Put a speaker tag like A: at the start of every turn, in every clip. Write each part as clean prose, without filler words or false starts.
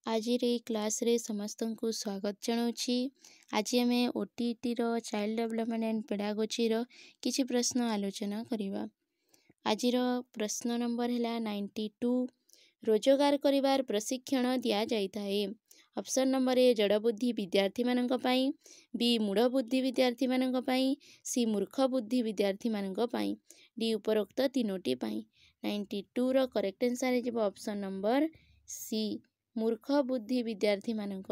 A: आज क्लास रे समस्त को स्वागत जनाऊँची। आज आम OTT child development and pedagogy किसी प्रश्न आलोचना करवा। आज प्रश्न नंबर है 92। रोजगार करिवार प्रशिक्षण दिया जाए। ऑप्शन नंबर ए जड़ बुद्धि विद्यार्थी मानक पई, बी मूढ़ बुद्धि विद्यार्थी मानक पई, सी मूर्ख बुद्धि विद्यार्थी मानक पई, डी उपरोक्त तीनोटी पई। 92 रो करेक्ट आंसर है ऑप्शन नंबर सी मूर्ख बुद्धि विद्यार्थी मानक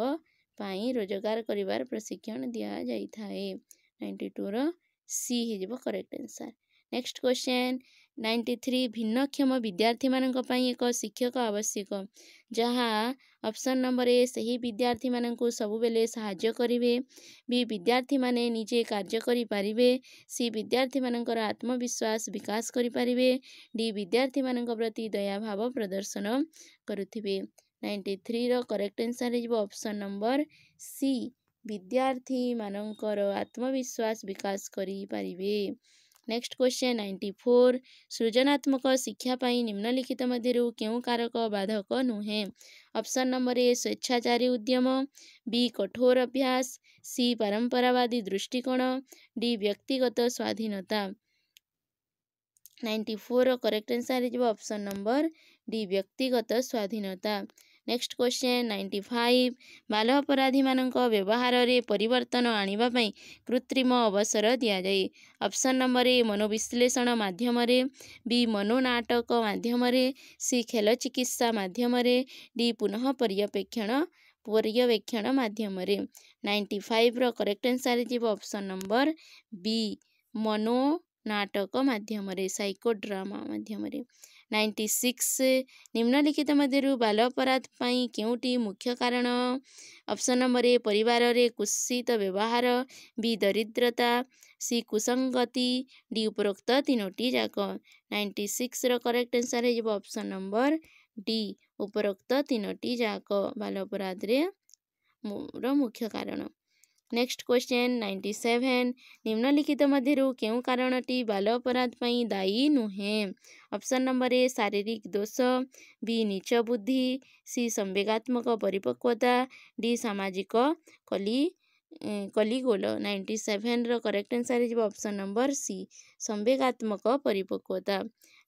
A: पई रोजगार करिवार प्रशिक्षण दिया जाई थाए। 92 रो सी है करेक्ट आंसर। नेक्स्ट क्वेश्चन 93 भिन्नक्षम विद्यार्थी मानक पई एक शिक्षक आवश्यक जहाँ ऑप्शन नंबर ए सही विद्यार्थी मानक सबु बेले सहाय्य करिवे, बी विद्यार्थी माने निजे कार्य करि पारिबे, सी विद्यार्थी मानकर आत्मविश्वास विकास करि पारिबे, डी विद्यार्थी मानक प्रति दया भाव प्रदर्शन करुथिबे। 93 रो करेक्ट आंसर है ऑप्शन नंबर सी विद्यार्थी मानकर आत्मविश्वास विकास करि पारिबे। नेक्स्ट क्वेश्चन 94 सृजनात्मक शिक्षा पाई निम्नलिखित मध्यरु केउ कारक बाधक नुहे। ऑप्शन नंबर ए स्वेच्छाचारी उद्यम, बी कठोर अभ्यास, सी परंपरावादी दृष्टिकोण, डी व्यक्तिगत स्वाधीनता। 94 करेक्ट आंसर है ऑप्शन नंबर डी व्यक्तिगत स्वाधीनता। नेक्स्ट क्वेश्चन 95 बाल अपराधी मानक व्यवहार रे परिवर्तन आनिबा पई कृत्रिम अवसर दिया जाए। ऑप्शन नंबर ए मनोविश्लेषण माध्यम रे, बी मनोनाटक माध्यम रे, सी खेल चिकित्सा माध्यम रे, डी पुनः पर्यवेक्षण माध्यम रे। 95 रो करेक्ट आंसर है ऑप्शन नंबर बी मनोनाटक माध्यम रे, साइकोड्रामा माध्यम रे। 96 निम्नलिखित मध्यरु बाल अपराध पई केउटी मुख्य कारण। ऑप्शन नंबर ए परिवार रे कुत्सित व्यवहार, बी दरिद्रता, सी कुसंगति, डी उपरोक्त तीनोटी जाक। 96 रो करेक्ट आंसर है ऑप्शन नंबर डी उपरोक्त तीनोटी जाक बाल अपराध रे मुख्य कारण। नेक्स्ट क्वेश्चन 97 निम्नलिखित मध्यरु केउ कारणटी बाल अपराध पई दायी नुहे। ऑप्शन नंबर ए शारीरिक दोष, बी नीच बुद्धि, सी संवेगात्मक परिपक्वता, डी सामाजिक कलिगोल। 97 रो करेक्ट आंसर है ऑप्शन नंबर सी संवेगात्मक परिपक्वता।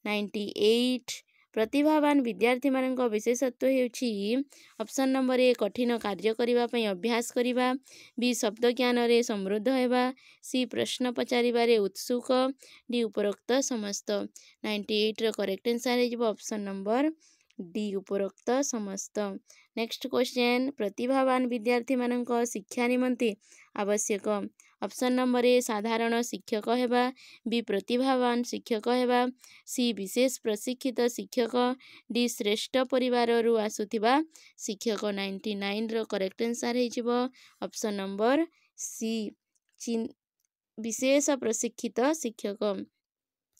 A: 98 प्रतिभावान विद्यार्थी मानक विशेषत्व हेउछि ऑप्शन नंबर ए कठिन कार्य करिवा पई अभ्यास करिवा, बी शब्द ज्ञान रे समृद्ध हेबा, सी प्रश्न पचारिबारे उत्सुक, डी उपरोक्त समस्त। 98 रो करेक्ट आंसर है ऑप्शन नंबर डी उपरोक्त समस्त। नेक्स्ट क्वेश्चन प्रतिभावान विद्यार्थी मानक शिक्षा निमंते आवश्यक। ऑप्शन नंबर ए साधारण शिक्षक हेबा, बी प्रतिभावान शिक्षक हेबा, सी विशेष प्रशिक्षित शिक्षक, डी श्रेष्ठ परिवार रु आसुथिबा शिक्षक। 99 रो करेक्ट आंसर है ऑप्शन नंबर सी विशेष प्रशिक्षित शिक्षक।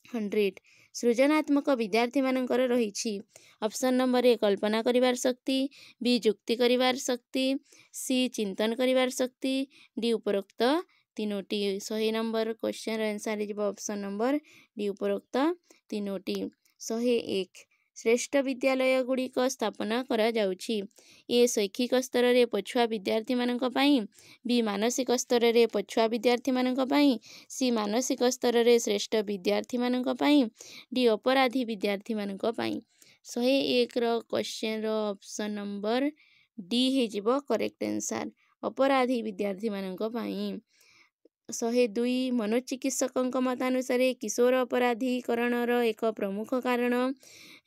A: 100 सृजनात्मक विद्यार्थी मानकर रही। ऑप्शन नंबर ए कल्पना करिवार शक्ति, बी जुक्ति करिवार शक्ति, सी चिंतन करिवार शक्ति, डी उपरोक्त तीनोटी। 100 नंबर क्वेश्चन आंसर है ऑप्शन नंबर डी उपरोक्त तीनोटी। 101 श्रेष्ठ विद्यालय गुड़िक स्थापना करा जाउछि। ए शैक्षिक स्तर रे पछुआ विद्यार्थी मानक पई, बी मानसिक स्तर रे पछुआ विद्यार्थी मानक पई, सी मानसिक स्तर रे श्रेष्ठ विद्यार्थी मानक पई, डी अपराधी विद्यार्थी मानक पई। 101 रो क्वेश्चन रो ऑप्शन नंबर डी हे करेक्ट आंसर अपराधी विद्यार्थी मानक पई। 102 मनोचिकित्सक मतानुसार किशोर अपराधीकरण एक प्रमुख कारण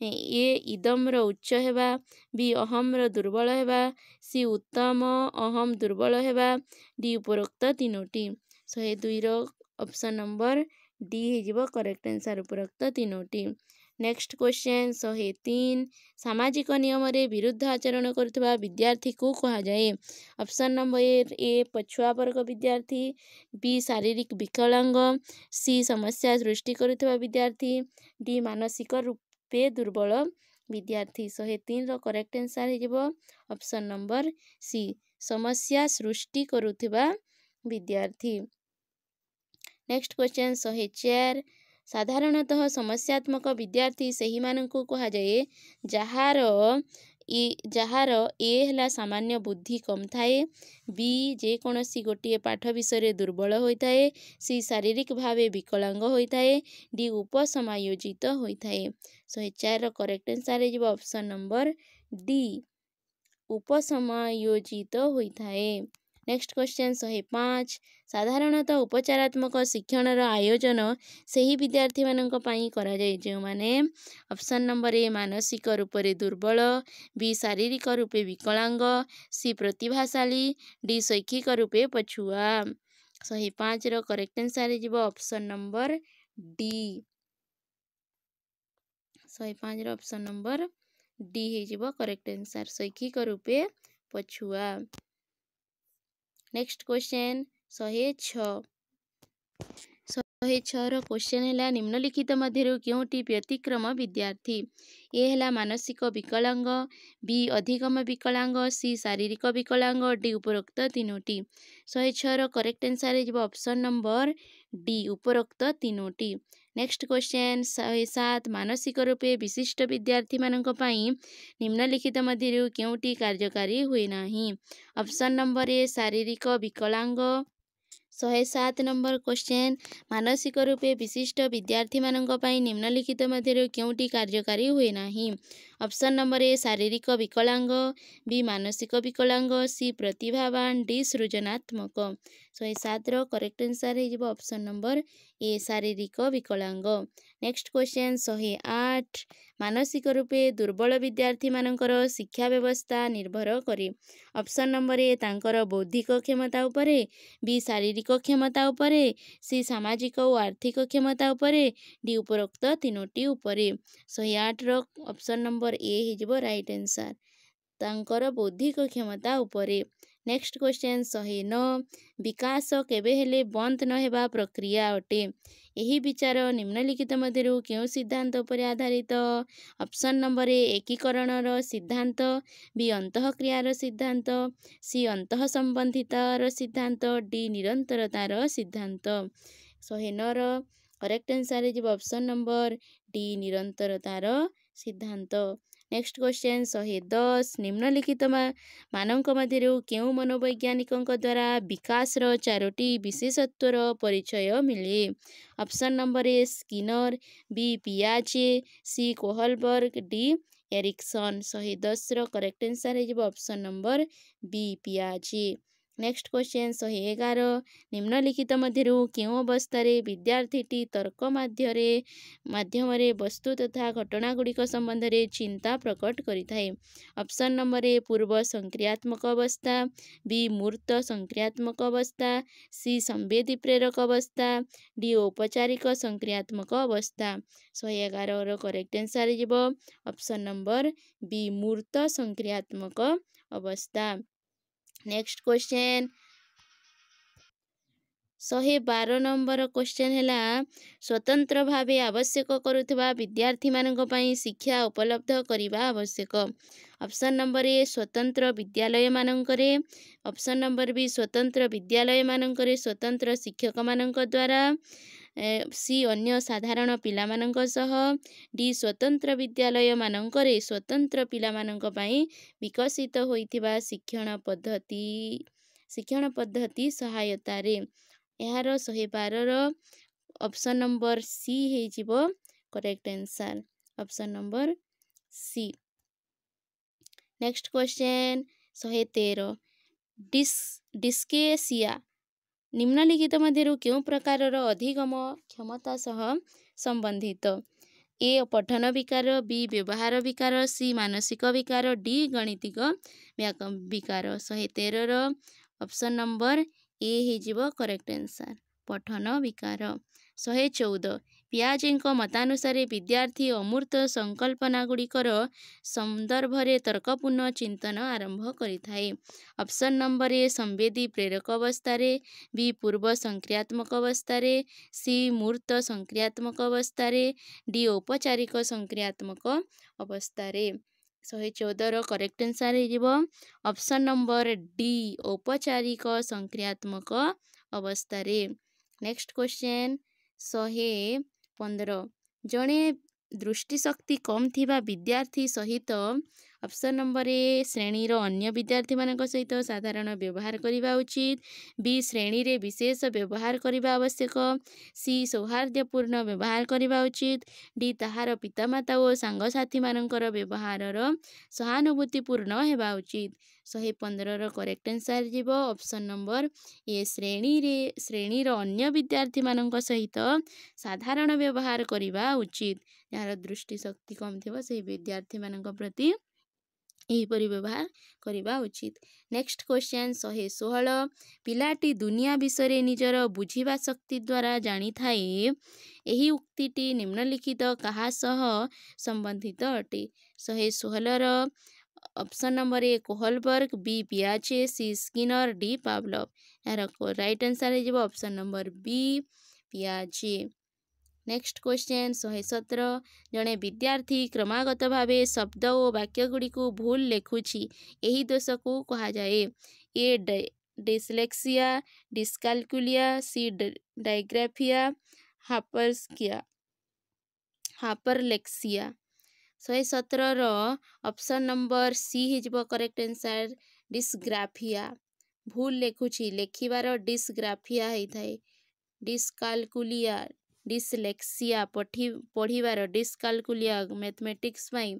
A: ए इदम रो उच्च हेबा, बी अहम रो दुर्बल हेबा, सी उत्तम अहम दुर्बल हेबा, डी उपरोक्त तीनोटी। 102 रो ऑप्शन नंबर डी हे करेक्ट आंसर उपरोक्त तीनोटी। नेक्स्ट क्वेश्चन 103 सामाजिक नियम रे विरुद्ध आचरण करथबा विद्यार्थी को कहा जाए। ऑप्शन नंबर ए पछुआ वर्ग विद्यार्थी, बी शारीरिक विकलांग, सी समस्या सृष्टि करथबा विद्यार्थी, डी मानसिक रूपे दुर्बल विद्यार्थी। 103 रो करेक्ट आंसर है ऑप्शन नंबर सी समस्या सृष्टि करुथबा विद्यार्थी। नेक्स्ट क्वेश्चन 104 साधारणतः समस्यात्मक विद्यार्थी सही मानक कहा जाए जहार जार ए है सामान्य बुद्धि कम थाए, बी जेकोसी गोटे पाठ विषय दुर्बल होता है, सी शारीरिक भाव विकलांग होता है, डी उपसमायोजित होता है। 104 करेक्ट आंसर है ऑप्शन नंबर डी उपसमायोजित होता है। नेक्स्ट क्वेश्चन 105 साधारणतः उपचारात्मक शिक्षणर आयोजन सही विद्यार्थी मानक पई करा जाय जो माने ऑप्शन नंबर ए मानसिक रूप से दुर्बल, बी शारीरिक रूपे विकलांग, सी प्रतिभाशाली, डी शैक्षिक रूपे पछुआ। 105 रो करेक्ट आंसर है ऑप्शन नंबर डी। 105 रो ऑप्शन नंबर डी है करेक्ट आंसर शैक्षिक रूपे पछुआ। नेक्स्ट क्वेश्चन 106 क्वेश्चन है निम्नलिखित मध्य क्योंटी व्यतिक्रम विद्यार्थी ए है मानसिक विकलांग, बी अधिगम विकलांग, सी शारीरिक विकलांग, डी उपरोक्त तीनोटी। 106 करेक्ट आंसर है ऑप्शन नंबर डी उपरोक्त तीनोटी। नेक्स्ट क्वेश्चन 107 मानसिक रूपे विशिष्ट विद्यार्थी मानक पई निम्नलिखित मध्य क्योंटी कार्यकारी हुए नाही। ऑप्शन नंबर ए शारीरिक विकलांग। 107 नंबर क्वेश्चन मानसिक रूपे विशिष्ट विद्यार्थी मानक पई निम्नलिखित मध्य क्योंटी कार्यकारी हुए नाही। ऑप्शन नंबर ए शारीरिक विकलांग, बी मानसिक विकलांग, सी प्रतिभावान, डी सृजनात्मक। 107 रो करेक्ट आंसर है ऑप्शन नंबर ए शारीरिक विकलांग। नेक्स्ट क्वेश्चन 108 मानसिक रूपे दुर्बल विद्यार्थी मानकर शिक्षा व्यवस्था निर्भर करे। ऑप्शन नंबर ए तांकर बौद्धिक क्षमता उपरे, बी शारीरिक क्षमता उपरे, सी सामाजिक और आर्थिक क्षमता उपरे, डी उपरोक्त तीनोटी उपरे। 108 रो ऑप्शन नंबर ए हिजबो राइट आंसर तांकर बौद्धिक क्षमता उपरे। नेक्स्ट क्वेश्चन 109 विकास केबे हेले बंद न हेबा प्रक्रिया अटे। यही विचार निम्नलिखित मध्य क्यों सिद्धांत पर आधारित। ऑप्शन नंबर ए एकीकरणर सिद्धांत, बी अंतःक्रियार सिद्धांत, सी अंतः संबंधितार सिद्धांत, डी निरंतरतार सिद्धांत। 109 करेक्ट आंसर है ऑप्शन नंबर डी निरंतरतार सिद्धांत। नेक्स्ट क्वेश्चन 110 निम्नलिखित मानक मध्य क्यों मनोवैज्ञानिक द्वारा विकासर 4टी विशेषत्वर परिचय मिले। Option number A Skinner, B पियाजे, सी कोहलबर्ग, डी एरिक्सन। 110 रो करेक्ट आंसर है ऑप्शन नंबर बी पियाजे। नेक्स्ट क्वेश्चन 111 निम्नलिखित मध्य क्यों अवस्था विद्यार्थीटी तर्क माध्यम वस्तु तथा घटनागुड़िक संबंध में चिंता प्रकट करिथाए। ऑप्शन नंबर ए पूर्व संक्रियात्मक अवस्था, बी मूर्त संक्रियात्मक अवस्था, सी संवेदी प्रेरक अवस्था, डी औपचारिक संक्रियात्मक अवस्था। 111 रो करेक्ट आंसर है ऑप्शन नंबर बी मूर्त संक्रियात्मक अवस्था। नेक्स्ट क्वेश्चन 112 नंबर क्वेश्चन है स्वतंत्र भावे आवश्यक करुवा विद्यार्थी मानक पई शिक्षा उपलब्ध करने आवश्यक। ऑप्शन नंबर ए स्वतंत्र विद्यालय मानकरे, ऑप्शन नंबर बी स्वतंत्र विद्यालय मानकरे स्वतंत्र शिक्षक मानक द्वारा, सी अन्य साधारण पिला मानक सह, डी स्वतंत्र विद्यालय मानकरे स्वतंत्र पिला मानक पई विकसित होइथिबा शिक्षण पद्धति सहायता रे। यार 112 ऑप्शन नंबर सी है correct answer option number C. Next question 113 डिस्केसिया निम्नलिखित मध्य क्यों प्रकार अधिगम क्षमता सह संबंधित। ए पठन विकार, बी व्यवहार विकार, सी मानसिक विकार, डी गणितिक विकार। 113 ऑप्शन नंबर ए है करेक्ट आंसर पठन विकार। 114 पियाजेଙ୍କ मतानुसार विद्यार्थी अमूर्त संकल्पना गुड़िकर संदर्भ में तर्कपूर्ण चिंतन आरंभ करिथाए। ऑप्शन नंबर ए संवेदी प्रेरक अवस्था, बी पूर्व संक्रियात्मक अवस्था, सी मूर्त संक्रियात्मक अवस्था, डी औपचारिक संक्रियात्मक अवस्था। 114 करेक्ट आंसर है ऑप्शन नंबर डी औपचारिक संक्रियात्मक अवस्था। नेक्स्ट क्वेश्चन 115 जड़े दृष्टिशक्ति कम थिबा विद्यार्थी सहित ऑप्शन नंबर ए श्रेणीर अन्य विद्यार्थी मानक सहित साधारण व्यवहार करने उचित, बी श्रेणी रे विशेष व्यवहार करने आवश्यक, सी सौहार्दपूर्ण व्यवहार करने उचित, डी ताहार पितामाता और सांगसाथी मानकर व्यवहार सहानुभूतिपूर्ण होगा उचित। 115 करेक्ट आंसर जीव ऑप्शन नंबर ए श्रेणीर अन्य विद्यार्थी मानक सहित साधारण व्यवहार करने उचित। यार दृष्टि शक्ति कम थी से विद्यार्थी मानक प्रति यहीपरि व्यवहार करने उचित। नेक्स्ट क्वेश्चन 116 पिलाटी दुनिया विषय निजर बुझिबा शक्ति द्वारा जानी थाए यही उक्तिटी निम्नलिखित कहा सह संबंधित अटे। 116 option number A Kohlberg, B पियाजे, सी स्किनर, डी पावलोव। यार राइट आंसर है ऑप्शन नंबर बी पियाजे। नेक्स्ट क्वेश्चन 117 जड़े विद्यार्थी क्रमागत भाव शब्द और वाक्य गुड़ी को भूल लेखुची यही दोष को कहा जाए। ए डिस्लेक्सिया, डिस्काल्कुलिया, सी डायग्राफिया, हापरलेक्सिया। 117 ऑप्शन नंबर सी हो करेक्ट आंसर डिस्ग्राफिया। भूल लेखुची लेखिबार डिस्ग्राफिया होता है। डिस्काल्कुलिया डिसलेक्सिया पढ़िबार डिस्काल्कुलिया मैथमेटिक्स पाई,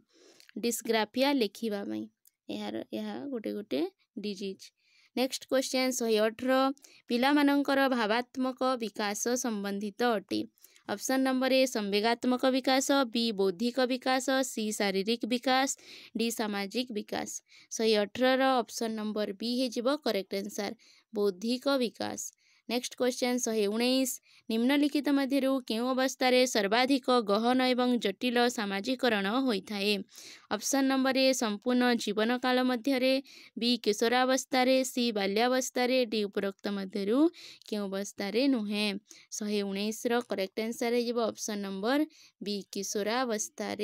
A: डिस्ग्राफिया लेखिबा पाई। यह गोटे गोटे डिजीज। नेक्स्ट क्वेश्चन 118 पिला मानकर भावात्मक विकास संबंधित अटे। ऑप्शन नंबर ए संवेगात्मक विकास, बी बौद्धिक विकास, सी शारीरिक विकास, डी सामाजिक विकास। 118 ऑप्शन नंबर बी है करेक्ट आंसर बौद्धिक विकास। नेक्स्ट क्वेश्चन 119 निम्नलिखित मध्यरु केउ अवस्था सर्वाधिक गहन एवं जटिल सामाजिकरण होता है। ऑप्शन नंबर ए संपूर्ण जीवन काल मध्य, बी किशोरावस्था, सी बाल्यावस्था, डी उपरोक्त मध्यरु केउ अवस्था नुहे। 119 करेक्ट आंसर है ऑप्शन नंबर बी किशोरावस्था।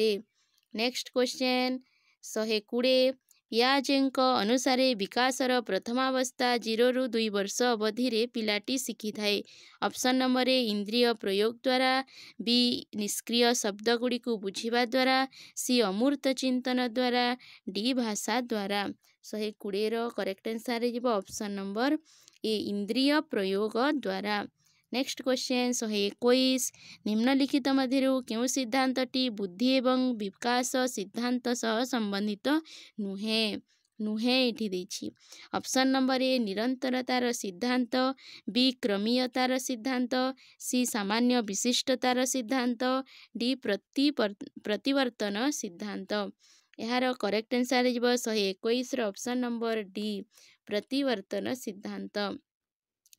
A: नेक्स्ट क्वेश्चन 120 पियाजेଙ୍କ अनुसार विकासर प्रथमावस्था 0 ରୁ 2 वर्ष अवधि रे पिलाटी शिखी थाए। ऑप्शन नंबर ए इंद्रिय प्रयोग द्वारा, बी निष्क्रिय शब्द गुड़ी को बुझिबा द्वारा, सी अमूर्त चिंतन द्वारा, डी भाषा द्वारा। 120 करेक्ट आंसर है ऑप्शन नंबर ए इंद्रिय प्रयोग द्वारा। नेक्स्ट क्वेश्चन 121 निम्नलिखित मध्यरु केउ सिद्धांतटी बुद्धि एवं विकास सिद्धांत सह संबंधित नुहे इठी देछि। ऑप्शन नंबर ए निरंतरतार सिद्धांत, बी क्रमीयतार सिद्धांत, सी सामान्य विशिष्टतार सिद्धांत, डी प्रतिवर्तन सिद्धांत। यार करेक्ट आंसर है 121 ऑप्शन नंबर डी प्रतिवर्तन सिद्धांत।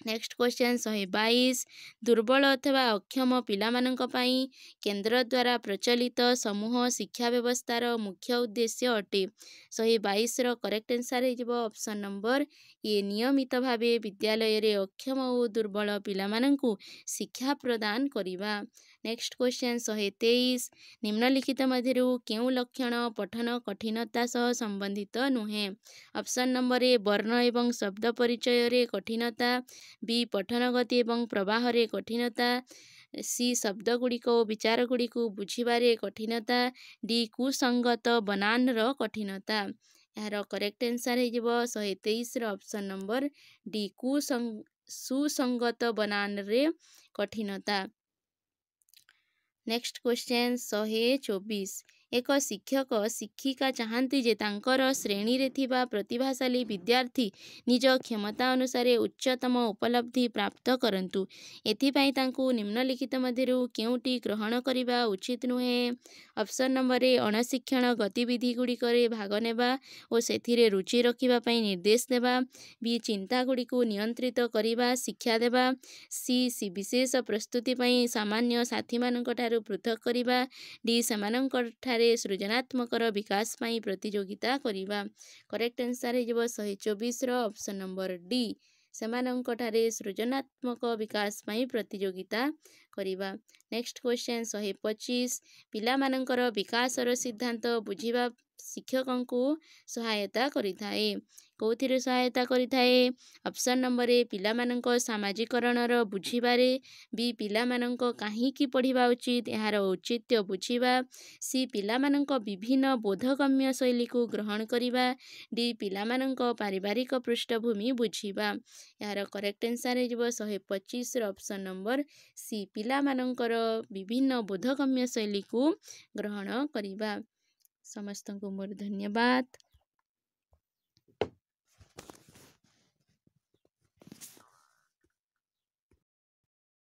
A: नेक्स्ट क्वेश्चन 122 दुर्बल अथवा अक्षम पिला मानक पई केंद्र द्वारा प्रचलित समूह शिक्षा व्यवस्थार मुख्य उद्देश्य अटे। 122 करेक्ट आंसर है ऑप्शन नंबर ए नियमित भावे विद्यालय रे अक्षम और दुर्बल पिला मानकु शिक्षा प्रदान करिबा। नेक्स्ट क्वेश्चन 123 निम्नलिखित मध्यरु केउ लक्षण पठन कठिनता सह संबंधित नुहे। ऑप्शन नंबर ए वर्ण एवं शब्द परिचय रे कठिनता, बी पठन गति एवं प्रवाह रे कठिनता, सी शब्द गुड़िक विचार गुड़िक बुझिबारे कठिनता, डी कुसंगत बनान र कठिनता। यार करेक्ट आंसर है 123 ऑप्शन नंबर डी सुसंगत बनान रे कठिनता। नेक्स्ट क्वेश्चन 124 एक शिक्षक शिक्षिका चाहती जे तांकर श्रेणी रे थिबा प्रतिभाशाली विद्यार्थी निज क्षमता अनुसार उच्चतम उपलब्धि प्राप्त करंतु एथिपाई तांकु निम्नलिखित मध्यरु केउटी ग्रहण करिबा उचित नुहे। ऑप्शन नंबर ए अणशिक्षण गतिविधि गुड़िकरे भाग नेबा और सेथिरे रुचि रखिबा पई निर्देश देबा, बी चिंता गुड़िकु नियंत्रित करिबा शिक्षा देबा, सी विशेष प्रस्तुति पई सामान्य साथी मानक ठारु पृथक करिबा, डी सेमानक ठारे सृजनात्मकर विकास पई प्रतियोगिता करिबा। करेक्ट आंसर है 124 ऑप्शन नंबर डी सेमानक ठारे सृजनात्मक विकास पई प्रतियोगिता करिबा। नेक्स्ट क्वेश्चन 125 पिला मानकर विकासर सिद्धांत बुझिबा ଶିକ୍ଷକଙ୍କୁ ସହାୟତା କରିଥାଏ। କେଉଁଥିରେ ସହାୟତା କରିଥାଏ? ଅପସନ୍ ନମ୍ବର ଏ ପିଲାମାନଙ୍କ ସାମାଜିକରଣର ବୁଝିବାରେ, ବି ପିଲାମାନଙ୍କ କାହିଁକି ପଢ଼ିବା ଉଚିତ ଏହାର ଔଚିତ୍ୟ ବୁଝିବା, ସି ପିଲାମାନଙ୍କ ବିଭିନ୍ନ ବୋଧଗମ୍ୟ ଶୈଳୀକୁ ଗ୍ରହଣ କରିବା, ଡି ପିଲାମାନଙ୍କ ପାରିବାରିକ ପୃଷ୍ଠଭୂମି ବୁଝିବା। ଏହାର କରେକ୍ଟ ଆନ୍ସର୍ ହେଇଯିବ 125ର ଅପସନ୍ ନମ୍ବର ସି ପିଲାମାନଙ୍କର ବିଭିନ୍ନ ବୋଧଗମ୍ୟ ଶୈଳୀକୁ ଗ୍ରହଣ କରିବା। ସମସ୍ତଙ୍କୁ ମୋର ଧନ୍ୟବାଦ।